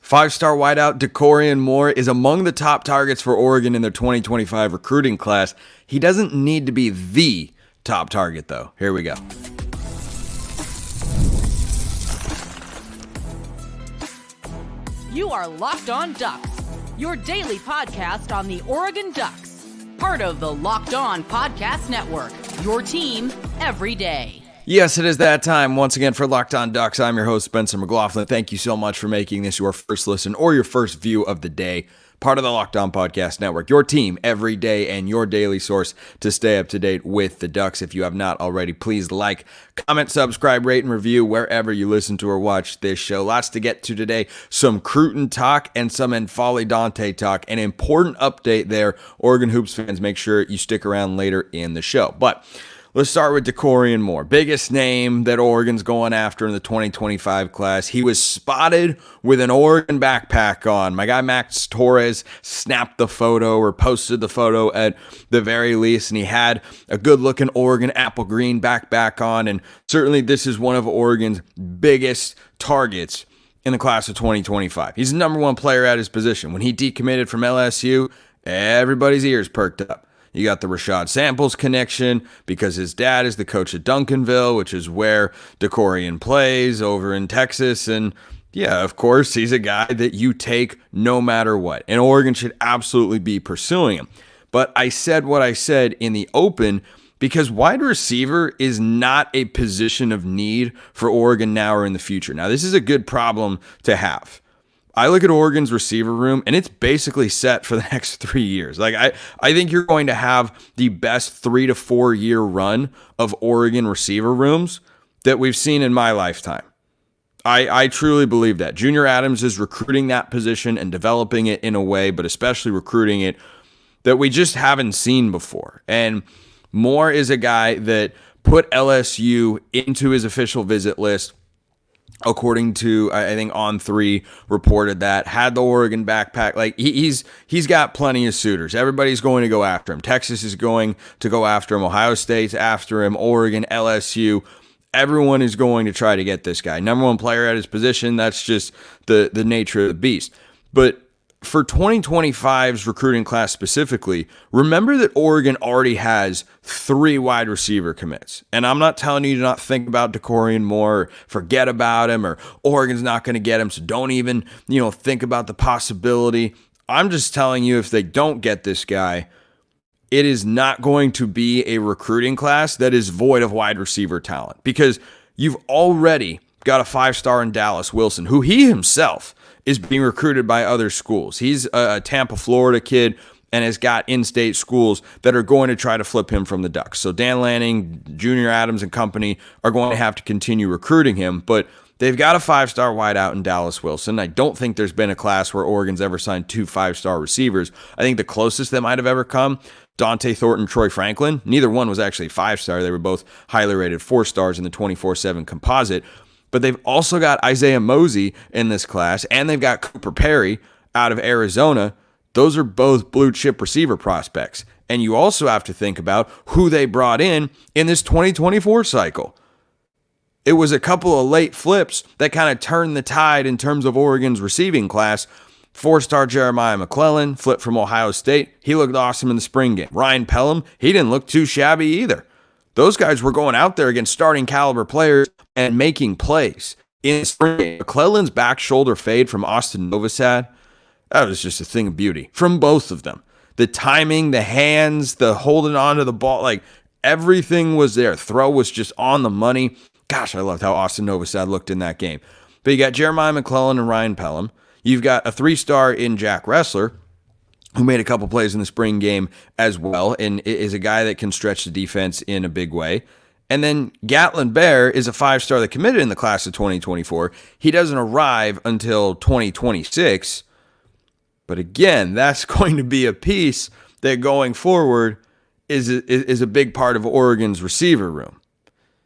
Five-star wideout Dakorien Moore is among the top targets for Oregon in their 2025 recruiting class. He doesn't need to be the top target, though. Here we go. You are Locked On Ducks, your daily podcast on the Oregon Ducks. Part of the Locked On Podcast Network, your team every day. Yes, it is that time once again for Locked On Ducks. I'm your host, Spencer McLaughlin. Thank you so much for making this your first listen or your first view of the day. Part of the Locked On Podcast Network, your team every day and your daily source to stay up to date with the Ducks. If you have not already, please like, comment, subscribe, rate, and review wherever you listen to or watch this show. Lots to get to today. Some Cruton talk and some N'Faly Dante talk. An important update there. Oregon Hoops fans, make sure you stick around later in the show. But let's start with Dakorien Moore, biggest name that Oregon's going after in the 2025 class. He was spotted with an Oregon backpack on. My guy Max Torres snapped the photo or posted the photo at the very least, and he had a good-looking Oregon apple green backpack on, and certainly this is one of Oregon's biggest targets in the class of 2025. He's the number one player at his position. When he decommitted from LSU, everybody's ears perked up. You got the Rashad Samples connection because his dad is the coach at Duncanville, which is where Dakorien plays over in Texas. And yeah, of course, he's a guy that you take no matter what. And Oregon should absolutely be pursuing him. But I said what I said in the open because wide receiver is not a position of need for Oregon now or in the future. Now, this is a good problem to have. I look at Oregon's receiver room, and it's basically set for the next 3 years. I think you're going to have the best 3 to 4 year run of Oregon receiver rooms that we've seen in my lifetime. I truly believe that. Junior Adams is recruiting that position and developing it in a way, but especially recruiting it that we just haven't seen before. And Moore is a guy that put LSU into his official visit list. According to, I think On3 reported that, had the Oregon backpack. Like he's got plenty of suitors. Everybody's going to go after him. Texas is going to go after him. Ohio State's after him. Oregon, LSU. Everyone is going to try to get this guy. Number one player at his position. That's just the nature of the beast. But for 2025's recruiting class specifically, remember that Oregon already has 3 wide receiver commits. And I'm not telling you to not think about Dakorien Moore, or forget about him, or Oregon's not going to get him, so don't even, think about the possibility. I'm just telling you, if they don't get this guy, it is not going to be a recruiting class that is void of wide receiver talent, because you've already got a 5-star in Dallas Wilson, who he himself is being recruited by other schools. He's a Tampa, Florida kid and has got in-state schools that are going to try to flip him from the Ducks. So Dan Lanning, Junior Adams, and company are going to have to continue recruiting him, but they've got a 5-star wideout in Dallas Wilson. I don't think there's been a class where Oregon's ever signed 2 5-star receivers. I think the closest that might have ever come, Dante Thornton, Troy Franklin. Neither one was actually 5-star. They were both highly rated 4 stars in the 24/7 composite. But they've also got Isaiah Mosey in this class, and they've got Cooper Perry out of Arizona. Those are both blue chip receiver prospects. And you also have to think about who they brought in this 2024 cycle. It was a couple of late flips that kind of turned the tide in terms of Oregon's receiving class. 4-star Jeremiah McLaughlin, flip from Ohio State. He looked awesome in the spring game. Ryan Pelham, he didn't look too shabby either. Those guys were going out there against starting caliber players and making plays. In the spring game, McClellan's back shoulder fade from Austin Novosad, that was just a thing of beauty from both of them. The timing, the hands, the holding on to the ball, everything was there. Throw was just on the money. Gosh, I loved how Austin Novosad looked in that game. But you got Jeremiah McLaughlin and Ryan Pelham. You've got a 3-star in Jack Ressler, who made a couple plays in the spring game as well, and is a guy that can stretch the defense in a big way. And then Gatlin Bear is a 5-star that committed in the class of 2024. He doesn't arrive until 2026. But again, that's going to be a piece that going forward is a big part of Oregon's receiver room.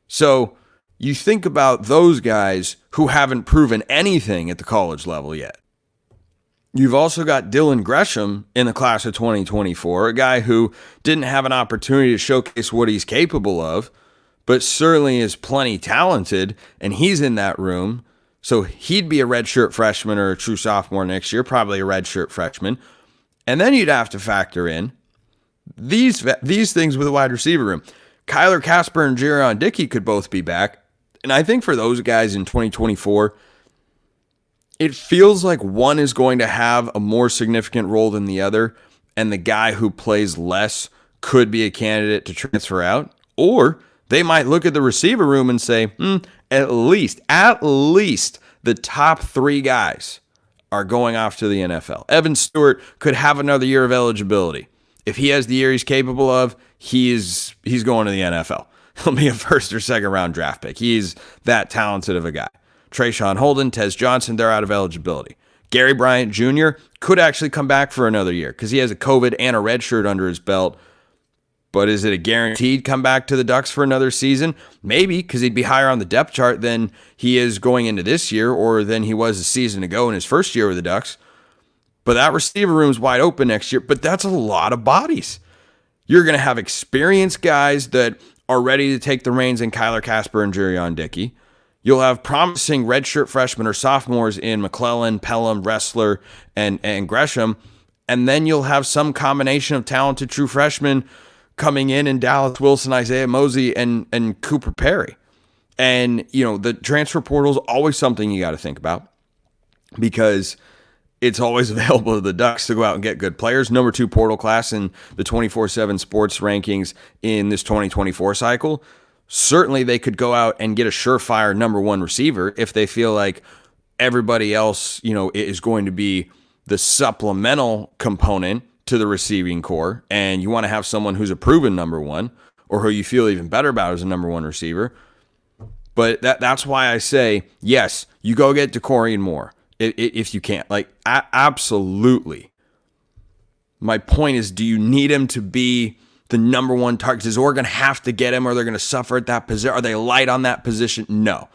So you think about those guys who haven't proven anything at the college level yet. You've also got Dylan Gresham in the class of 2024, a guy who didn't have an opportunity to showcase what he's capable of, but certainly is plenty talented, and he's in that room. So he'd be a redshirt freshman or a true sophomore next year, probably a redshirt freshman. And then you'd have to factor in these things with a wide receiver room. Kyler Casper and Jaron Dickey could both be back. And I think for those guys in 2024, it feels like one is going to have a more significant role than the other, and the guy who plays less could be a candidate to transfer out. Or they might look at the receiver room and say, at least the top 3 guys are going off to the NFL. Evan Stewart could have another year of eligibility. If he has the year he's capable of, he's going to the NFL. He'll be a first or second round draft pick. He's that talented of a guy. Trayshawn Holden, Tez Johnson, they're out of eligibility. Gary Bryant Jr. could actually come back for another year because he has a COVID and a red shirt under his belt. But is it a guaranteed comeback to the Ducks for another season? Maybe, because he'd be higher on the depth chart than he is going into this year or than he was a season ago in his first year with the Ducks. But that receiver room's wide open next year. But that's a lot of bodies. You're going to have experienced guys that are ready to take the reins in Kyler Casper and Jaron Dickey. You'll have promising redshirt freshmen or sophomores in McLaughlin, Pelham, Ressler, and Gresham. And then you'll have some combination of talented true freshmen coming in Dallas Wilson, Isaiah Mosey, and Cooper Perry. And, the transfer portal is always something you got to think about because it's always available to the Ducks to go out and get good players. Number 2 portal class in the 24/7 sports rankings in this 2024 cycle. Certainly they could go out and get a surefire number 1 receiver if they feel like everybody else, is going to be the supplemental component to the receiving core, and you want to have someone who's a proven number 1 or who you feel even better about as a number 1 receiver. But that's why I say, yes, you go get Dakorien Moore if you can't. Absolutely. My point is, do you need him to be the number 1 target? Does Oregon have to get him, or they're going to suffer at that position? Are they light on that position? No,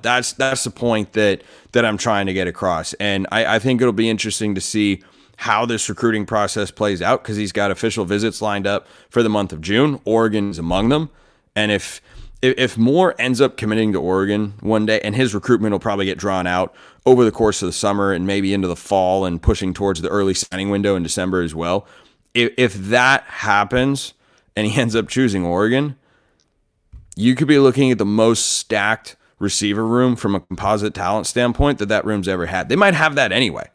that's the point that I'm trying to get across. And I think it'll be interesting to see how this recruiting process plays out because he's got official visits lined up for the month of June. Oregon's among them. And if Moore ends up committing to Oregon one day, and his recruitment will probably get drawn out over the course of the summer and maybe into the fall and pushing towards the early signing window in December as well. If that happens and he ends up choosing Oregon, you could be looking at the most stacked receiver room from a composite talent standpoint that room's ever had. They might have that anyway.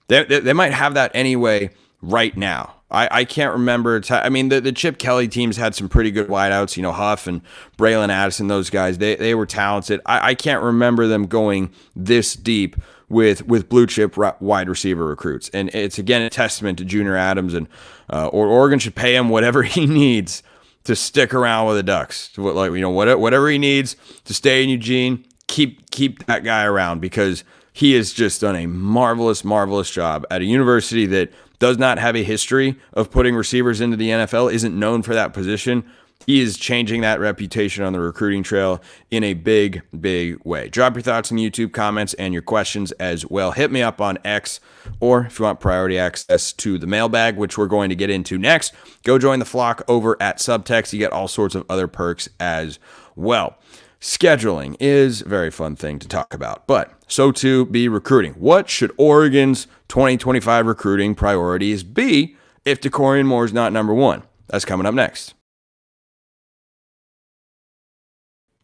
They might have that anyway right now. I can't remember. The Chip Kelly teams had some pretty good wideouts. Huff and Braylon Addison, those guys, they were talented. I can't remember them going this deep with blue chip wide receiver recruits. And it's, again, a testament to Junior Adams, and or Oregon should pay him whatever he needs to stick around with the Ducks. Whatever he needs to stay in Eugene, keep that guy around because he has just done a marvelous, marvelous job at a university that does not have a history of putting receivers into the NFL, isn't known for that position. He is changing that reputation on the recruiting trail in a big, big way. Drop your thoughts in the YouTube comments and your questions as well. Hit me up on X, or if you want priority access to the mailbag, which we're going to get into next, go join the flock over at Subtext. You get all sorts of other perks as well. Scheduling is a very fun thing to talk about, but so too be recruiting. What should Oregon's 2025 recruiting priorities be if Dakorien Moore is not number 1? That's coming up next.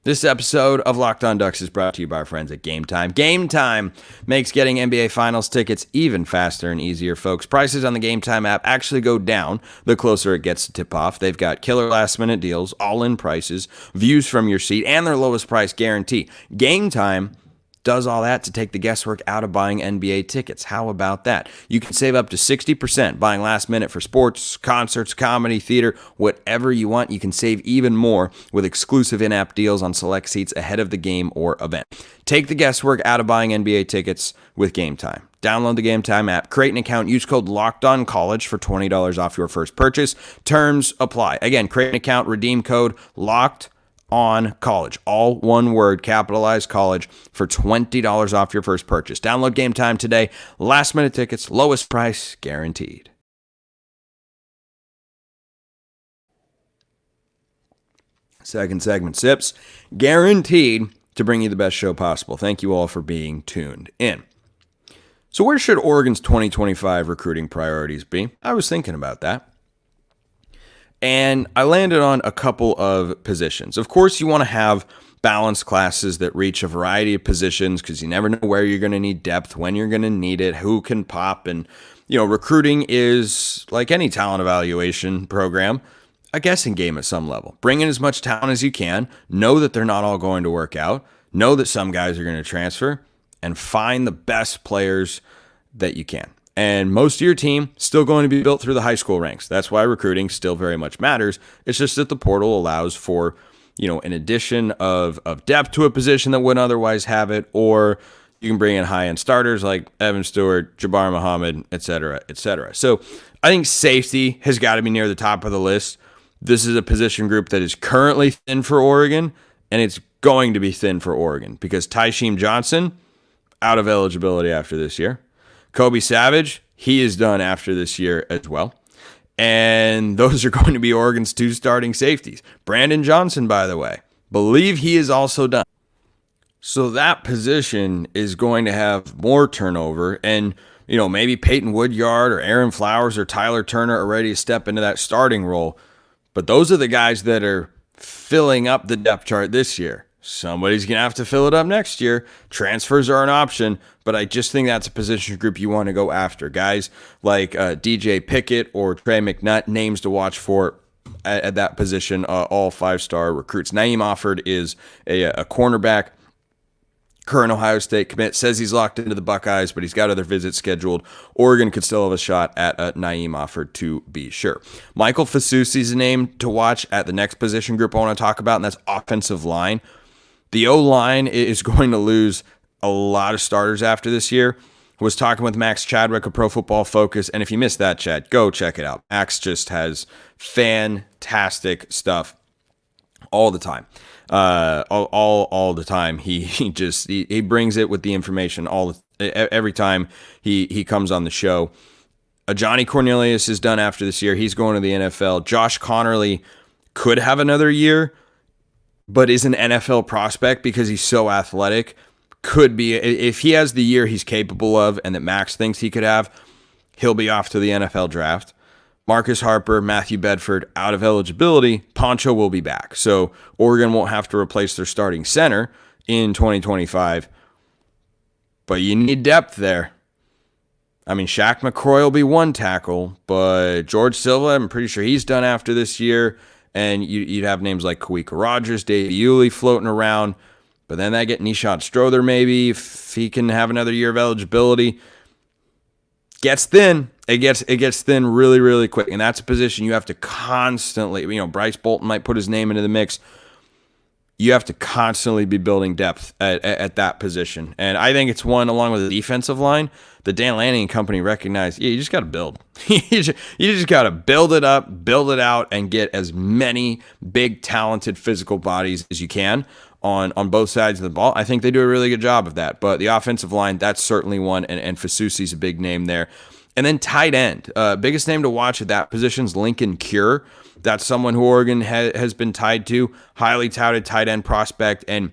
This episode of Locked On Ducks is brought to you by our friends at Game Time. Game Time makes getting NBA Finals tickets even faster and easier, folks. Prices on the Game Time app actually go down the closer it gets to tip-off. They've got killer last-minute deals, all-in prices, views from your seat, and their lowest price guarantee. Game Time does all that to take the guesswork out of buying NBA tickets. How about that? You can save up to 60% buying last minute for sports, concerts, comedy, theater, whatever you want. You can save even more with exclusive in-app deals on select seats ahead of the game or event. Take the guesswork out of buying NBA tickets with Game Time. Download the Game Time app, create an account, use code LOCKEDONCollege for $20 off your first purchase. Terms apply. Again, create an account, redeem code LOCKEDON College, all one word, capitalized college, for $20 off your first purchase. Download Game Time today. Last minute tickets, lowest price guaranteed. Second segment, Sips, guaranteed to bring you the best show possible. Thank you all for being tuned in. So where should Oregon's 2025 recruiting priorities be? I was thinking about that. And I landed on a couple of positions. Of course, you want to have balanced classes that reach a variety of positions because you never know where you're going to need depth, when you're going to need it, who can pop. And, recruiting is, like any talent evaluation program, a guessing game at some level. Bring in as much talent as you can. Know that they're not all going to work out. Know that some guys are going to transfer. And find the best players that you can. And most of your team still going to be built through the high school ranks. That's why recruiting still very much matters. It's just that the portal allows for, an addition of depth to a position that wouldn't otherwise have it, or you can bring in high-end starters like Evan Stewart, Jabbar Muhammad, et cetera, et cetera. So I think safety has got to be near the top of the list. This is a position group that is currently thin for Oregon, and it's going to be thin for Oregon because Tysheem Johnson, out of eligibility after this year. Kobe Savage, he is done after this year as well. And those are going to be Oregon's 2 starting safeties. Brandon Johnson, by the way, believe he is also done. So that position is going to have more turnover. And, maybe Peyton Woodyard or Aaron Flowers or Tyler Turner are ready to step into that starting role. But those are the guys that are filling up the depth chart this year. Somebody's going to have to fill it up next year. Transfers are an option, but I just think that's a position group you want to go after. Guys like DJ Pickett or Trey McNutt, names to watch for at that position, all 5-star recruits. Naeem Offord is a cornerback, current Ohio State commit, says he's locked into the Buckeyes, but he's got other visits scheduled. Oregon could still have a shot at Naeem Offord, to be sure. Michael Fasusi is a name to watch at the next position group I want to talk about, and that's offensive line. The O-line is going to lose a lot of starters after this year. I was talking with Max Chadwick of Pro Football Focus, and if you missed that, Chad, go check it out. Max just has fantastic stuff all the time. All the time. He brings it with the information every time he comes on the show. Johnny Cornelius is done after this year. He's going to the NFL. Josh Connerly could have another year, but is an NFL prospect because he's so athletic. Could be, if he has the year he's capable of and that Max thinks he could have, he'll be off to the NFL draft. Marcus Harper, Matthew Bedford, out of eligibility. Poncho will be back. So Oregon won't have to replace their starting center in 2025. But you need depth there. I mean, Shaq McCroy will be one tackle, but George Silva, I'm pretty sure he's done after this year. And you'd have names like Kawika Rogers, Dave Yulee floating around. But then that get Nishad Strother maybe, if he can have another year of eligibility. Gets thin. It gets thin really, really quick. And that's a position you have to constantly, Bryce Bolton might put his name into the mix. You have to constantly be building depth at that position. And I think it's one, along with the defensive line, the Dan Lanning and company recognize, you just got to build. you just got to build it up, build it out, and get as many big, talented physical bodies as you can on both sides of the ball. I think they do a really good job of that. But the offensive line, that's certainly one, and Fasusi's a big name there. And then tight end. Biggest name to watch at that position is Lincoln Cure. That's someone who Oregon has been tied to. Highly touted tight end prospect. And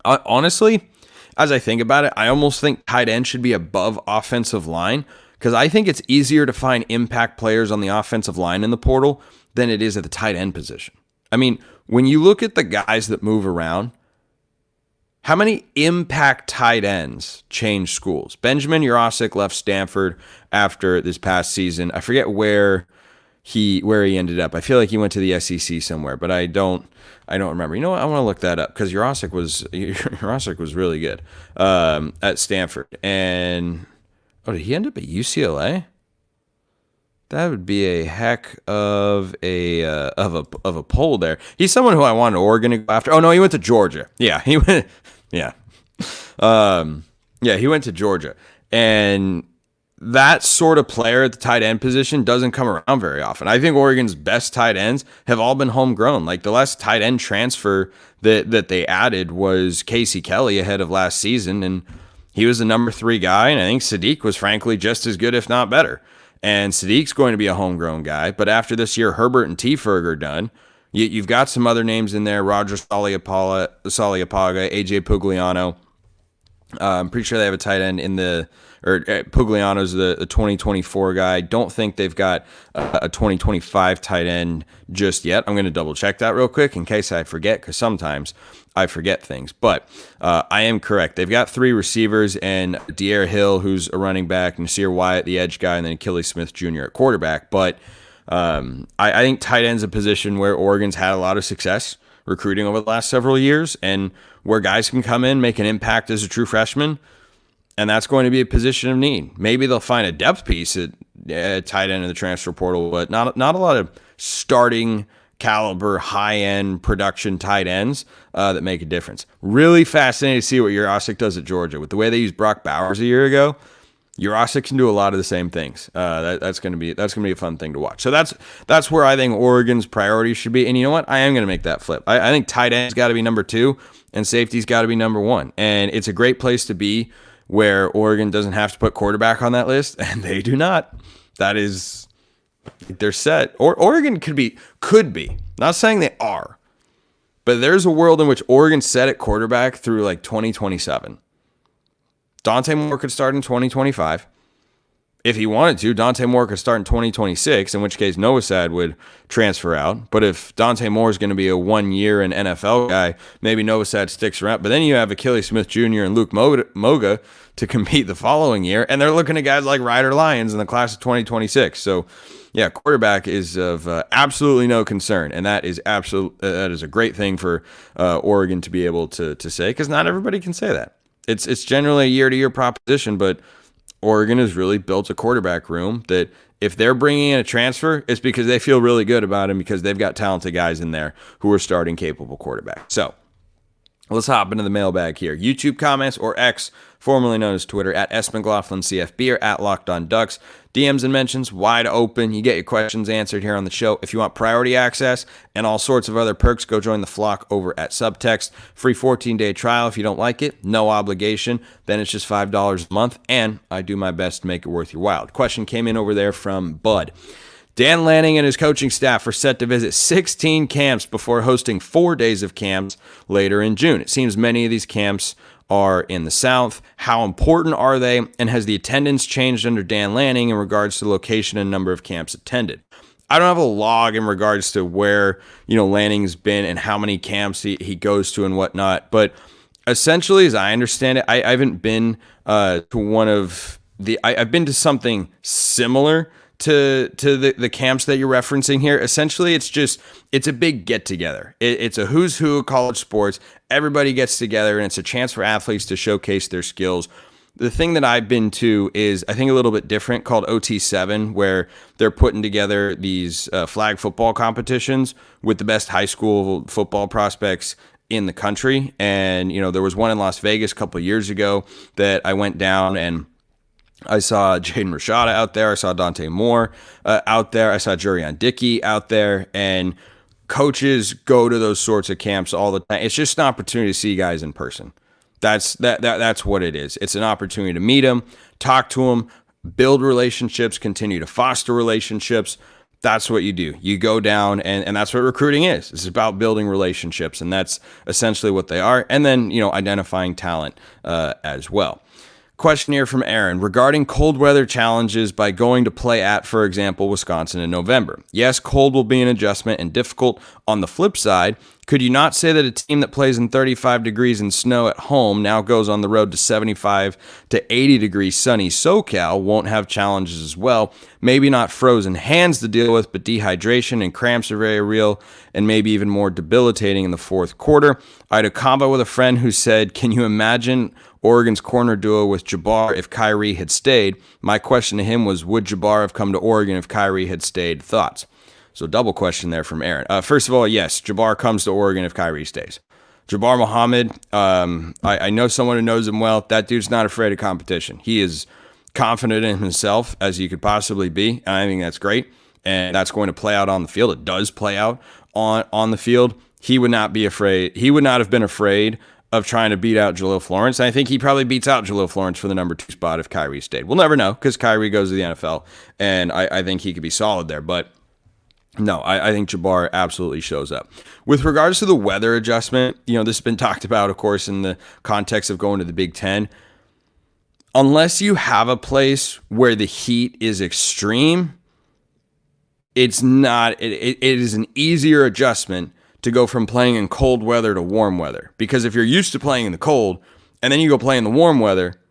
honestly, as I think about it, I almost think tight end should be above offensive line because I think it's easier to find impact players on the offensive line in the portal than it is at the tight end position. I mean, when you look at the guys that move around, how many impact tight ends change schools? Benjamin Jurasik left Stanford after this past season. I forget where he ended up. I feel like he went to the SEC somewhere, but I don't remember. You know what? I want to look that up because Jurasik was really good at Stanford. And did he end up at UCLA? That would be a heck of a pull there. He's someone who I wanted Oregon to go after. Oh no, he went to Georgia. Yeah, he went. Yeah, he went to Georgia, and that sort of player at the tight end position doesn't come around very often. I think Oregon's best tight ends have all been homegrown. Like the last tight end transfer that they added was Casey Kelly ahead of last season, and he was the number 3 guy. And I think Sadiq was frankly just as good, if not better. And Sadiq's going to be a homegrown guy. But after this year, Herbert and T. Ferg are done. You've got some other names in there: Roger Saliapaga, AJ Pugliano. I'm pretty sure they have a tight end Pugliano's the 2024 guy. Don't think they've got a 2025 tight end just yet. I'm going to double check that real quick in case I forget, because sometimes I forget things. But I am correct. They've got 3 receivers, and De'Aaron Hill, who's a running back, Nasir Wyatt, the edge guy, and then Achilles Smith Jr. at quarterback. But I think tight end's a position where Oregon's had a lot of success recruiting over the last several years, and where guys can come in, make an impact as a true freshman, and that's going to be a position of need. Maybe they'll find a depth piece at tight end in the transfer portal, but not a lot of starting caliber, high-end production tight ends that make a difference. Really fascinating to see what Jurasik does at Georgia. With the way they used Brock Bowers a year ago, Jurasik can do a lot of the same things. That's going to be a fun thing to watch. So that's where I think Oregon's priorities should be. And you know what? I am going to make that flip. I think tight end's got to be number 2 and safety's got to be number 1. And it's a great place to be where Oregon doesn't have to put quarterback on that list, and they do not. They're set. Or Oregon could be. Not saying they are, but there's a world in which Oregon's set at quarterback through like 2027. Dante Moore could start in 2025. If he wanted to, Dante Moore could start in 2026, in which case Novosad would transfer out. But if Dante Moore is going to be a 1-year in NFL guy, maybe Novosad sticks around. But then you have Achilles Smith Jr. and Luke Moga to compete the following year, and they're looking at guys like Ryder Lyons in the class of 2026. So, yeah, quarterback is of absolutely no concern, and that is a great thing for Oregon to be able to say, because not everybody can say that. It's generally a year-to-year proposition, but Oregon has really built a quarterback room that if they're bringing in a transfer, it's because they feel really good about him, because they've got talented guys in there who are starting capable quarterbacks. So let's hop into the mailbag here. YouTube comments or X, formerly known as Twitter, at @McLaughlinCFB or at LockedOnDucks. DMs and mentions wide open. You get your questions answered here on the show. If you want priority access and all sorts of other perks, go join the flock over at Subtext. Free 14-day trial if you don't like it. No obligation. Then it's just $5 a month, and I do my best to make it worth your while. Question came in over there from Bud. Dan Lanning and his coaching staff are set to visit 16 camps before hosting 4 days of camps later in June. It seems many of these camps are in the South. How important are they? And has the attendance changed under Dan Lanning in regards to the location and number of camps attended? I don't have a log in regards to where, Lanning's been and how many camps he goes to and whatnot. But essentially, as I understand it, I haven't been to one of the, I've been to something similar to the camps that you're referencing here. Essentially, it's a big get together. It's a who's who of college sports. Everybody gets together, and it's a chance for athletes to showcase their skills. The thing that I've been to is, I think, a little bit different, called OT7, where they're putting together these flag football competitions with the best high school football prospects in the country. And, there was one in Las Vegas a couple of years ago that I went down, and I saw Jaden Rashada out there. I saw Dante Moore out there. I saw Jurion Dickey out there. And coaches go to those sorts of camps all the time. It's just an opportunity to see guys in person. That's what it is. It's an opportunity to meet them, talk to them, build relationships, continue to foster relationships. That's what you do. You go down, and that's what recruiting is. It's about building relationships, and that's essentially what they are. And then, identifying talent as well. Question here from Aaron regarding cold weather challenges by going to play at, for example, Wisconsin in November. Yes, cold will be an adjustment and difficult. On the flip side, could you not say that a team that plays in 35 degrees and snow at home now goes on the road to 75 to 80 degrees sunny SoCal won't have challenges as well? Maybe not frozen hands to deal with, but dehydration and cramps are very real and maybe even more debilitating in the fourth quarter. I had a combo with a friend who said, can you imagine Oregon's corner duo with Jabbar if Kyrie had stayed? My question to him was, would Jabbar have come to Oregon if Kyrie had stayed? Thoughts? So double question there from Aaron. First of all, yes, Jabbar comes to Oregon if Kyrie stays. Jabbar Muhammad, I know someone who knows him well. That dude's not afraid of competition. He is confident in himself as he could possibly be, and I think that's great. And that's going to play out on the field. It does play out on the field. He would not be afraid. He would not have been afraid of trying to beat out Jalil Florence. And I think he probably beats out Jalil Florence for the number 2 spot if Kyrie stayed. We'll never know, because Kyrie goes to the NFL, and I think he could be solid there. But No, I think Jabbar absolutely shows up. With regards to the weather adjustment, this has been talked about, of course, in the context of going to the Big Ten. Unless you have a place where the heat is extreme, it's not. It is an easier adjustment to go from playing in cold weather to warm weather. Because if you're used to playing in the cold and then you go play in the warm weather,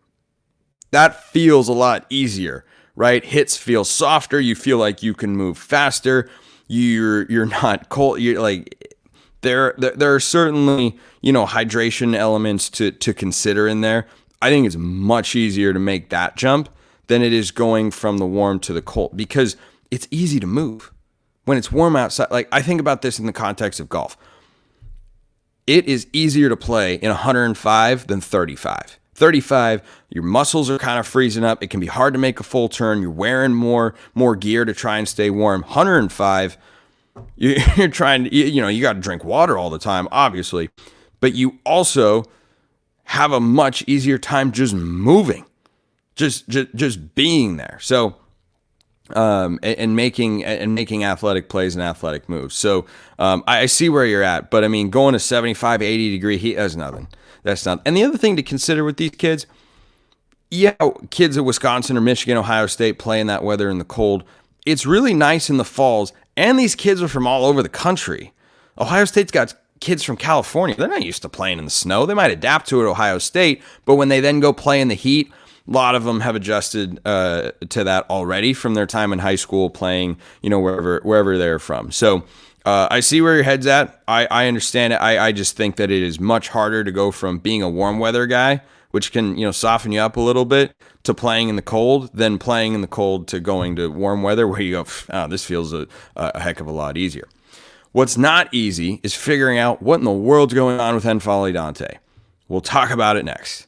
that feels a lot easier, right? Hits feel softer. You feel like you can move faster. You're not cold. You're like there are certainly hydration elements to consider in there. I think it's much easier to make that jump than it is going from the warm to the cold, because it's easy to move when it's warm outside. Like, I think about this in the context of golf. It is easier to play in 105 than 35. 35, your muscles are kind of freezing up. It can be hard to make a full turn. You're wearing more gear to try and stay warm. 105, you're trying to, you got to drink water all the time, obviously, but you also have a much easier time just moving, just being there. So, and making athletic plays and athletic moves. So, I see where you're at, but I mean, going to 75, 80 degree heat, that's nothing. That's not. And the other thing to consider with these kids, kids at Wisconsin or Michigan, Ohio State play in that weather in the cold. It's really nice in the falls, and these kids are from all over the country. Ohio State's got kids from California. They're not used to playing in the snow. They might adapt to it at Ohio State, but when they then go play in the heat, a lot of them have adjusted to that already from their time in high school playing, wherever they're from. So I see where your head's at. I understand it. I just think that it is much harder to go from being a warm weather guy, which can soften you up a little bit, to playing in the cold, than playing in the cold to going to warm weather where you go, this feels a heck of a lot easier. What's not easy is figuring out what in the world's going on with N'Faly Dante. We'll talk about it next.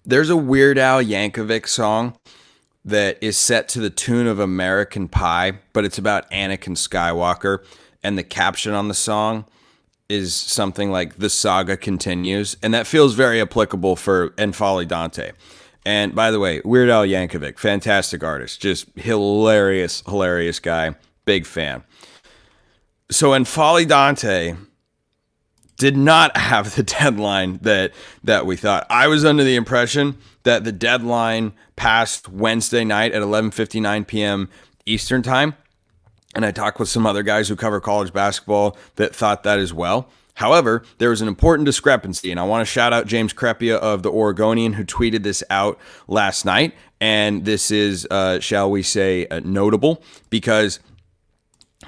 There's a Weird Al Yankovic song that is set to the tune of American Pie, but it's about Anakin Skywalker, and the caption on the song is something like "The saga continues," and that feels very applicable for N'Faly Dante. And by the way, Weird Al Yankovic, fantastic artist, just hilarious guy, big fan. So N'Faly Dante did not have the deadline that we thought. I was under the impression that the deadline passed Wednesday night at 11:59 p.m. Eastern time. And I talked with some other guys who cover college basketball that thought that as well. However, there was an important discrepancy, and I want to shout out James Crepia of the Oregonian, who tweeted this out last night. And this is, shall we say, notable, because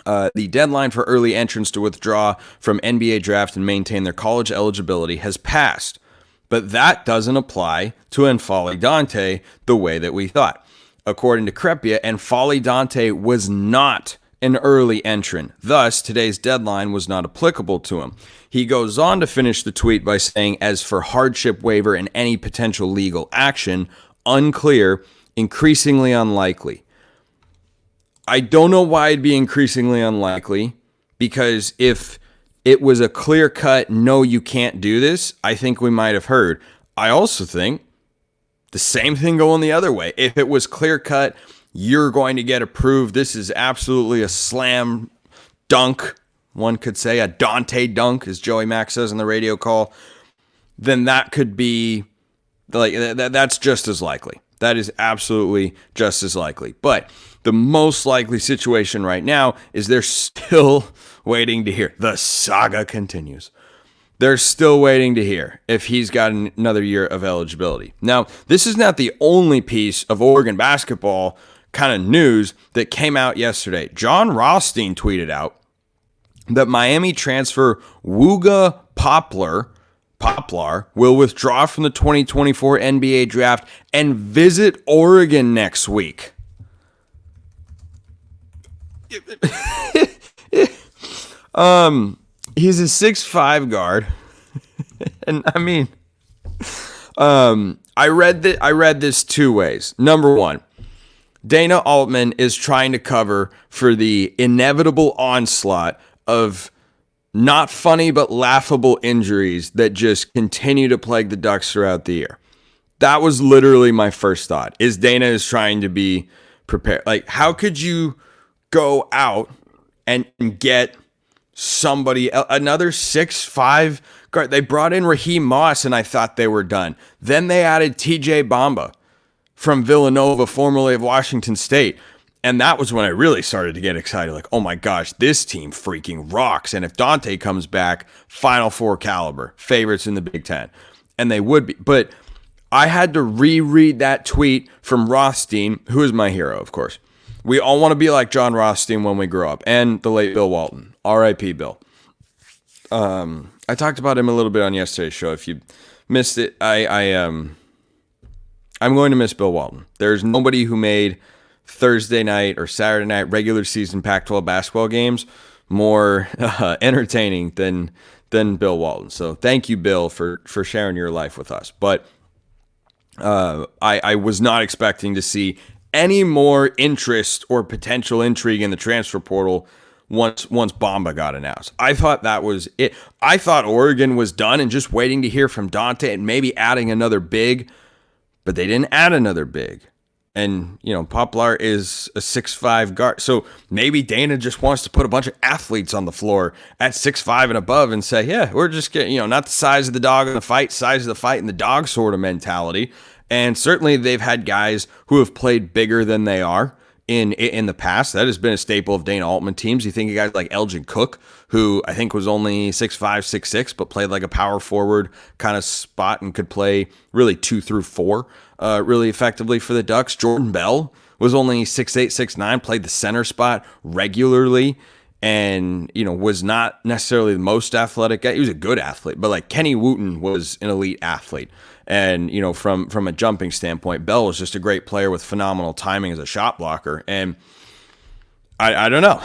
the deadline for early entrants to withdraw from NBA draft and maintain their college eligibility has passed. But that doesn't apply to N'Faly Dante the way that we thought. According to Crepia, N'Faly Dante was not an early entrant. Thus, today's deadline was not applicable to him. He goes on to finish the tweet by saying, as for hardship waiver and any potential legal action, unclear, increasingly unlikely. I don't know why it'd be increasingly unlikely, because if it was a clear-cut, no, you can't do this, I think we might have heard. I also think the same thing going the other way. If it was clear-cut, you're going to get approved, this is absolutely a slam dunk, one could say, a Dante dunk, as Joey Mack says in the radio call, then that could be, like, that's just as likely. That is absolutely just as likely. But the most likely situation right now is they're still waiting to hear. The saga continues. They're still waiting to hear if he's got another year of eligibility. Now, this is not the only piece of Oregon basketball kind of news that came out yesterday. John Rothstein tweeted out that Miami transfer Wooga Poplar will withdraw from the 2024 NBA draft and visit Oregon next week. He's a 6'5" guard. And I mean, I read this two ways. Number one, Dana Altman is trying to cover for the inevitable onslaught of not funny but laughable injuries that just continue to plague the Ducks throughout the year. That was literally my first thought, is Dana is trying to be prepared. Like, how could you go out and get somebody, another 6'5" guard? They brought in Raheem Moss, and I thought they were done. Then they added TJ Bamba from Villanova, formerly of Washington State. And that was when I really started to get excited. Like, oh my gosh, this team freaking rocks. And if Dante comes back, Final Four caliber, favorites in the Big Ten. And they would be. But I had to reread that tweet from Rothstein, who is my hero, of course. We all want to be like John Rothstein when we grow up. And the late Bill Walton. R.I.P. Bill. I talked about him a little bit on yesterday's show. If you missed it, I'm going to miss Bill Walton. There's nobody who made Thursday night or Saturday night regular season Pac-12 basketball games more entertaining than Bill Walton. So thank you, Bill, for sharing your life with us. But I was not expecting to see any more interest or potential intrigue in the transfer portal once Bamba got announced. I thought that was it. I thought Oregon was done and just waiting to hear from Dante and maybe adding another big, but they didn't add another big. And, Poplar is a 6'5" guard. So maybe Dana just wants to put a bunch of athletes on the floor at 6'5" and above and say, yeah, we're just getting, not the size of the dog in the fight, size of the fight and the dog sort of mentality. And certainly they've had guys who have played bigger than they are in the past. That has been a staple of Dana Altman teams. You think of guys like Elgin Cook, who I think was only 6'5", 6'6", but played like a power forward kind of spot and could play really 2 through 4 really effectively for the Ducks. Jordan Bell was only 6'8", 6'9", played the center spot regularly and, was not necessarily the most athletic guy. He was a good athlete, but like Kenny Wooten was an elite athlete. And, from a jumping standpoint, Bell was just a great player with phenomenal timing as a shot blocker. And I don't know.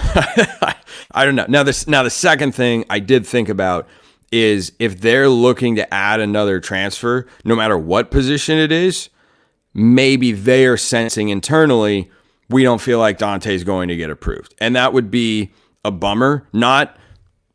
I don't know. Now the second thing I did think about is if they're looking to add another transfer, no matter what position it is, maybe they are sensing internally, we don't feel like Dante's going to get approved. And that would be a bummer, not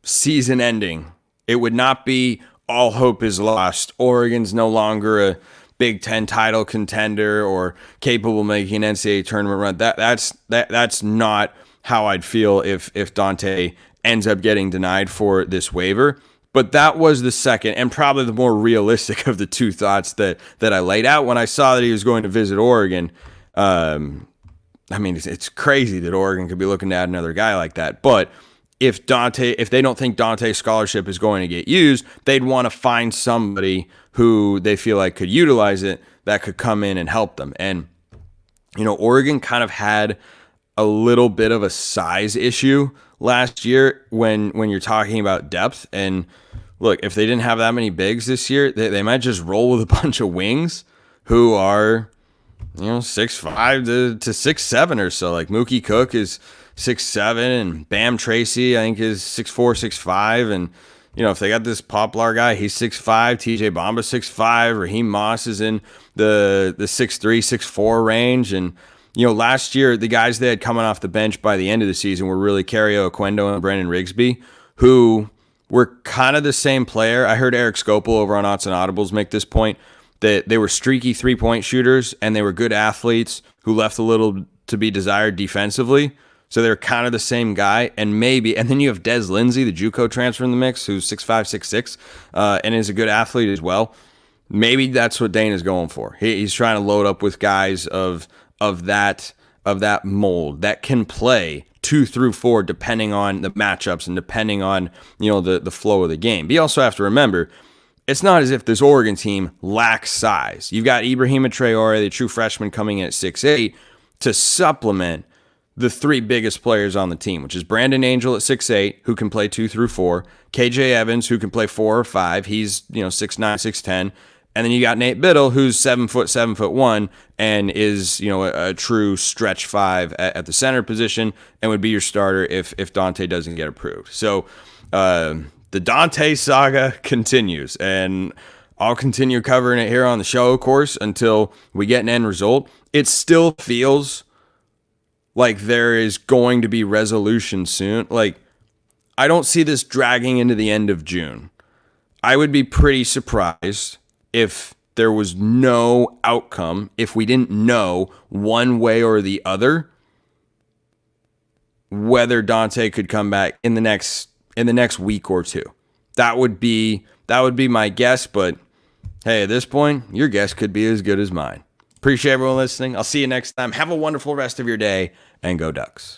season ending. It would not be all hope is lost. Oregon's no longer a Big Ten title contender or capable of making an NCAA tournament run. That's not how I'd feel if Dante ends up getting denied for this waiver. But that was the second and probably the more realistic of the two thoughts that I laid out when I saw that he was going to visit Oregon. It's crazy that Oregon could be looking to add another guy like that. But if they don't think Dante's scholarship is going to get used, they'd want to find somebody who they feel like could utilize it that could come in and help them. And, Oregon kind of had a little bit of a size issue last year when you're talking about depth. And look, if they didn't have that many bigs this year, they might just roll with a bunch of wings who are, 6'5" to 6'7" or so. Like Mookie Cook is 6'7", and Bam Tracy, I think, is 6'4", 6'5", and if they got this Poplar guy, he's 6'5", TJ Bamba 6'5", Raheem Moss is in the 6'3", 6'4" range, and last year the guys they had coming off the bench by the end of the season were really Cario Oquendo and Brandon Rigsby, who were kind of the same player. I heard Eric Scopel over on Odds and Audibles make this point that they were streaky 3-point shooters and they were good athletes who left a little to be desired defensively. So they're kind of the same guy, and then you have Des Lindsey, the JUCO transfer in the mix, who's 6'5", 6'6", and is a good athlete as well. Maybe that's what Dana's going for. He's trying to load up with guys of that mold that can play 2 through 4 depending on the matchups and depending on the flow of the game. But you also have to remember, it's not as if this Oregon team lacks size. You've got Ibrahima Traore, the true freshman, coming in at 6'8", to supplement the 3 biggest players on the team, which is Brandon Angel at 6'8", who can play 2 through 4, KJ Evans, who can play 4 or 5, he's 6'9", 6'10", and then you got Nate Biddle, who's 7 foot, 7'1", and is a true stretch 5 at the center position, and would be your starter if Dante doesn't get approved. So the Dante saga continues, and I'll continue covering it here on the show, of course, until we get an end result. It still feels like there is going to be resolution soon. Like, I don't see this dragging into the end of June. I would be pretty surprised if there was no outcome, if we didn't know one way or the other whether Dante could come back in the next week or two. That would be my guess, but hey, at this point, your guess could be as good as mine. Appreciate everyone listening. I'll see you next time. Have a wonderful rest of your day, and go Ducks.